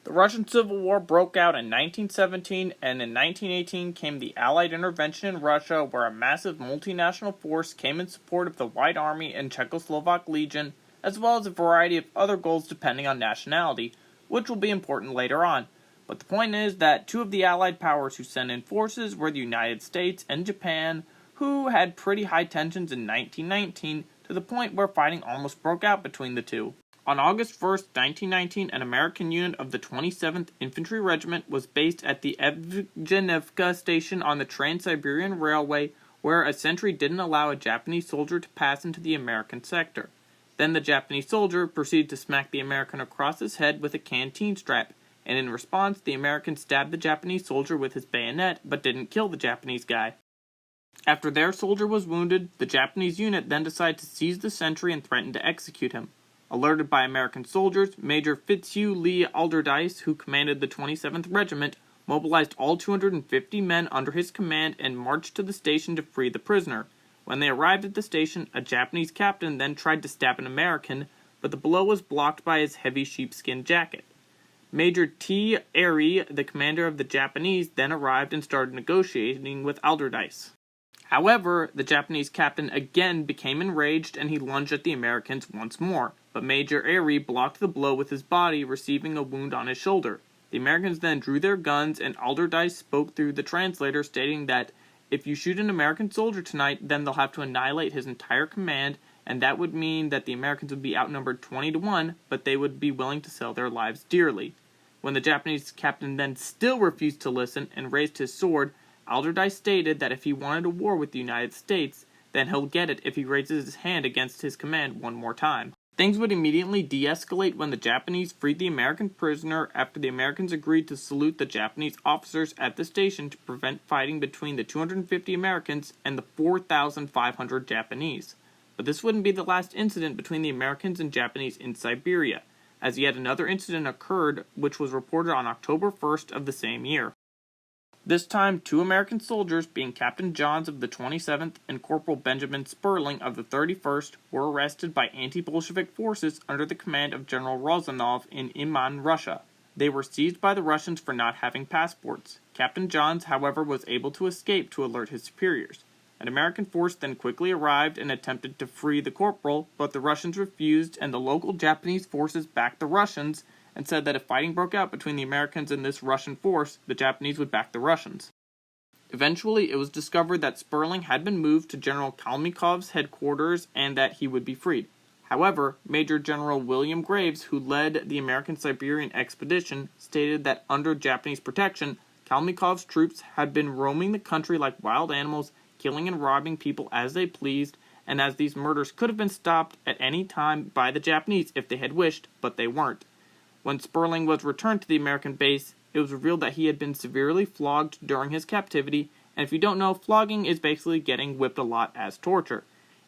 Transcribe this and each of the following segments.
The Russian Civil War broke out in 1917, and in 1918 came the Allied intervention in Russia, where a massive multinational force came in support of the White Army and Czechoslovak Legion, as well as a variety of other goals depending on nationality, which will be important later on. But the point is that two of the Allied powers who sent in forces were the United States and Japan, who had pretty high tensions in 1919, to the point where fighting almost broke out between the two. On August 1st, 1919, an American unit of the 27th Infantry Regiment was based at the Evgenevka station on the Trans-Siberian Railway, where a sentry didn't allow a Japanese soldier to pass into the American sector. Then the Japanese soldier proceeded to smack the American across his head with a canteen strap, and in response, the American stabbed the Japanese soldier with his bayonet, but didn't kill the Japanese guy. After their soldier was wounded, the Japanese unit then decided to seize the sentry and threaten to execute him. Alerted by American soldiers, Major Fitzhugh Lee Alderdice, who commanded the 27th Regiment, mobilized all 250 men under his command and marched to the station to free the prisoner. When they arrived at the station, a Japanese captain then tried to stab an American, but the blow was blocked by his heavy sheepskin jacket. Major T. Airy, the commander of the Japanese, then arrived and started negotiating with Alderdice. However, the Japanese captain again became enraged and he lunged at the Americans once more, but Major Airy blocked the blow with his body, receiving a wound on his shoulder. The Americans then drew their guns, and Alderdice spoke through the translator, stating that if you shoot an American soldier tonight, then they'll have to annihilate his entire command, and that would mean that the Americans would be outnumbered 20-1, but they would be willing to sell their lives dearly. When the Japanese captain then still refused to listen and raised his sword, Alderdice stated that if he wanted a war with the United States, then he'll get it if he raises his hand against his command one more time. Things would immediately de-escalate when the Japanese freed the American prisoner after the Americans agreed to salute the Japanese officers at the station to prevent fighting between the 250 Americans and the 4,500 Japanese. But this wouldn't be the last incident between the Americans and Japanese in Siberia, as yet another incident occurred which was reported on October 1st of the same year. This time, two American soldiers, being Captain Johns of the 27th and Corporal Benjamin Sperling of the 31st, were arrested by anti-Bolshevik forces under the command of General Rozanov in Iman, Russia. They were seized by the Russians for not having passports. Captain Johns, however, was able to escape to alert his superiors. An American force then quickly arrived and attempted to free the corporal, but the Russians refused, and the local Japanese forces backed the Russians, and said that if fighting broke out between the Americans and this Russian force, the Japanese would back the Russians. Eventually, it was discovered that Sperling had been moved to General Kalmykov's headquarters and that he would be freed. However, Major General William Graves, who led the American Siberian expedition, stated that under Japanese protection, Kalmykov's troops had been roaming the country like wild animals, killing and robbing people as they pleased, and as these murders could have been stopped at any time by the Japanese if they had wished, but they weren't. When Sperling was returned to the American base, it was revealed that he had been severely flogged during his captivity, and if you don't know, flogging is basically getting whipped a lot as torture.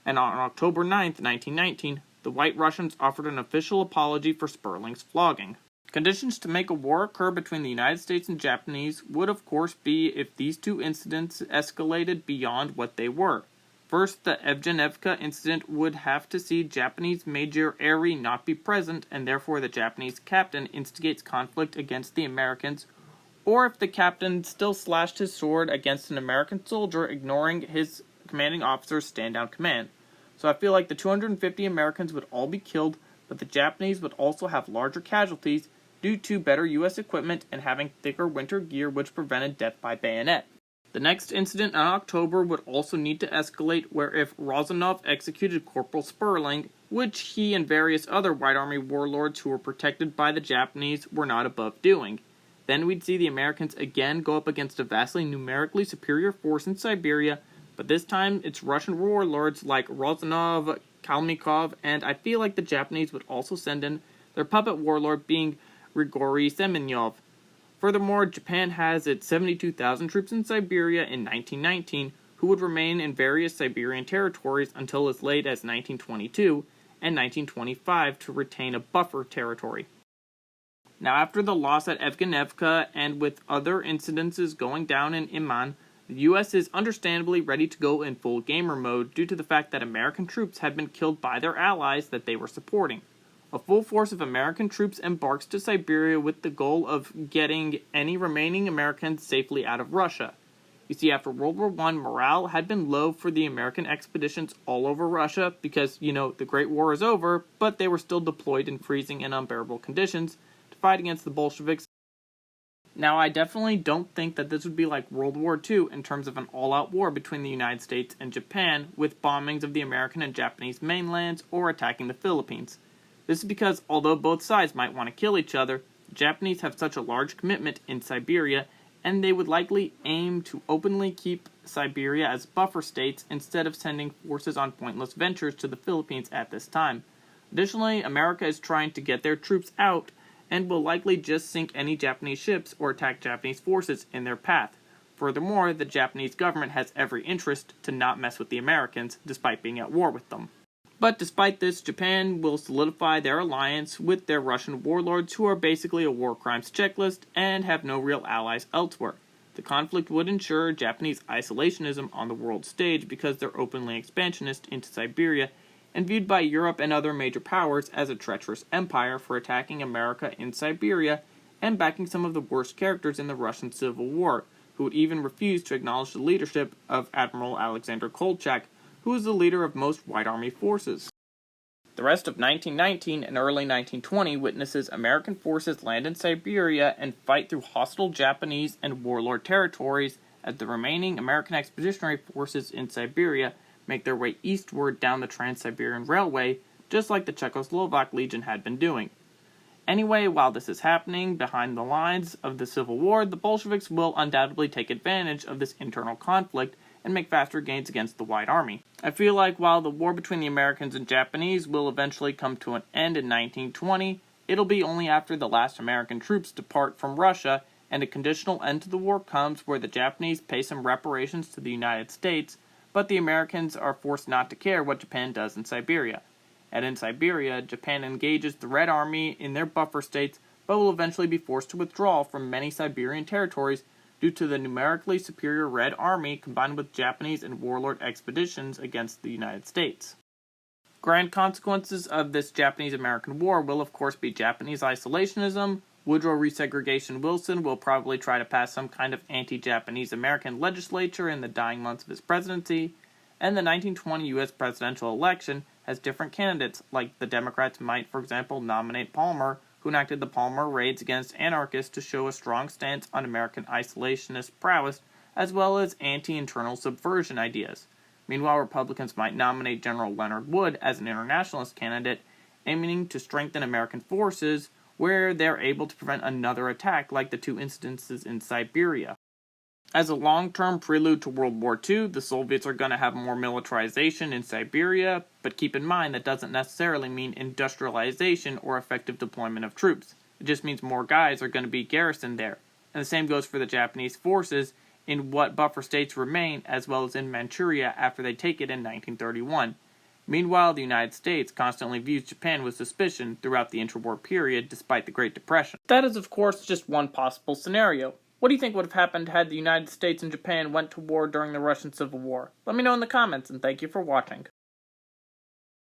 And on October 9th, 1919, the White Russians offered an official apology for Sperling's flogging. Conditions to make a war occur between the United States and Japanese would of course be if these two incidents escalated beyond what they were. First, the Evgenevka incident would have to see Japanese Major Airy not be present, and therefore the Japanese captain instigates conflict against the Americans, or if the captain still slashed his sword against an American soldier, ignoring his commanding officer's stand-down command. So I feel like the 250 Americans would all be killed, but the Japanese would also have larger casualties due to better U.S. equipment and having thicker winter gear which prevented death by bayonet. The next incident in October would also need to escalate, where if Rozanov executed Corporal Sperling, which he and various other White Army warlords who were protected by the Japanese were not above doing, then we'd see the Americans again go up against a vastly numerically superior force in Siberia, but this time it's Russian warlords like Rozanov, Kalmykov, and I feel like the Japanese would also send in their puppet warlord being Grigory Semenyov. Furthermore, Japan has its 72,000 troops in Siberia in 1919, who would remain in various Siberian territories until as late as 1922 and 1925 to retain a buffer territory. Now, after the loss at Evgenevka and with other incidences going down in Iman, the U.S. is understandably ready to go in full gamer mode due to the fact that American troops had been killed by their allies that they were supporting. A full force of American troops embarks to Siberia with the goal of getting any remaining Americans safely out of Russia. You see, after World War I, morale had been low for the American expeditions all over Russia because, the Great War is over, but they were still deployed in freezing and unbearable conditions to fight against the Bolsheviks. Now, I definitely don't think that this would be like World War II in terms of an all-out war between the United States and Japan, with bombings of the American and Japanese mainlands or attacking the Philippines. This is because, although both sides might want to kill each other, the Japanese have such a large commitment in Siberia, and they would likely aim to openly keep Siberia as buffer states instead of sending forces on pointless ventures to the Philippines at this time. Additionally, America is trying to get their troops out and will likely just sink any Japanese ships or attack Japanese forces in their path. Furthermore, the Japanese government has every interest to not mess with the Americans, despite being at war with them. But despite this, Japan will solidify their alliance with their Russian warlords, who are basically a war crimes checklist and have no real allies elsewhere. The conflict would ensure Japanese isolationism on the world stage because they're openly expansionist into Siberia and viewed by Europe and other major powers as a treacherous empire for attacking America in Siberia and backing some of the worst characters in the Russian Civil War, who would even refuse to acknowledge the leadership of Admiral Alexander Kolchak, who was the leader of most White Army forces. The rest of 1919 and early 1920 witnesses American forces land in Siberia and fight through hostile Japanese and warlord territories as the remaining American expeditionary forces in Siberia make their way eastward down the Trans-Siberian Railway, just like the Czechoslovak Legion had been doing. Anyway, while this is happening behind the lines of the Civil War, the Bolsheviks will undoubtedly take advantage of this internal conflict and make faster gains against the White Army. I feel like while the war between the Americans and Japanese will eventually come to an end in 1920, it'll be only after the last American troops depart from Russia and a conditional end to the war comes where the Japanese pay some reparations to the United States, but the Americans are forced not to care what Japan does in Siberia. And in Siberia, Japan engages the Red Army in their buffer states, but will eventually be forced to withdraw from many Siberian territories due to the numerically superior Red Army combined with Japanese and warlord expeditions against the United States. Grand consequences of this Japanese-American war will of course be Japanese isolationism. Woodrow Resegregation Wilson will probably try to pass some kind of anti-Japanese American legislature in the dying months of his presidency, and the 1920 U.S. presidential election has different candidates, like the Democrats might, for example, nominate Palmer, who enacted the Palmer Raids against anarchists to show a strong stance on American isolationist prowess, as well as anti-internal subversion ideas. Meanwhile, Republicans might nominate General Leonard Wood as an internationalist candidate, aiming to strengthen American forces where they're able to prevent another attack like the two incidences in Siberia. As a long-term prelude to World War II, the Soviets are going to have more militarization in Siberia, but keep in mind that doesn't necessarily mean industrialization or effective deployment of troops. It just means more guys are going to be garrisoned there. And the same goes for the Japanese forces in what buffer states remain, as well as in Manchuria after they take it in 1931. Meanwhile, the United States constantly views Japan with suspicion throughout the interwar period despite the Great Depression. That is, of course, just one possible scenario. What do you think would have happened had the United States and Japan went to war during the Russian Civil War? Let me know in the comments, and thank you for watching.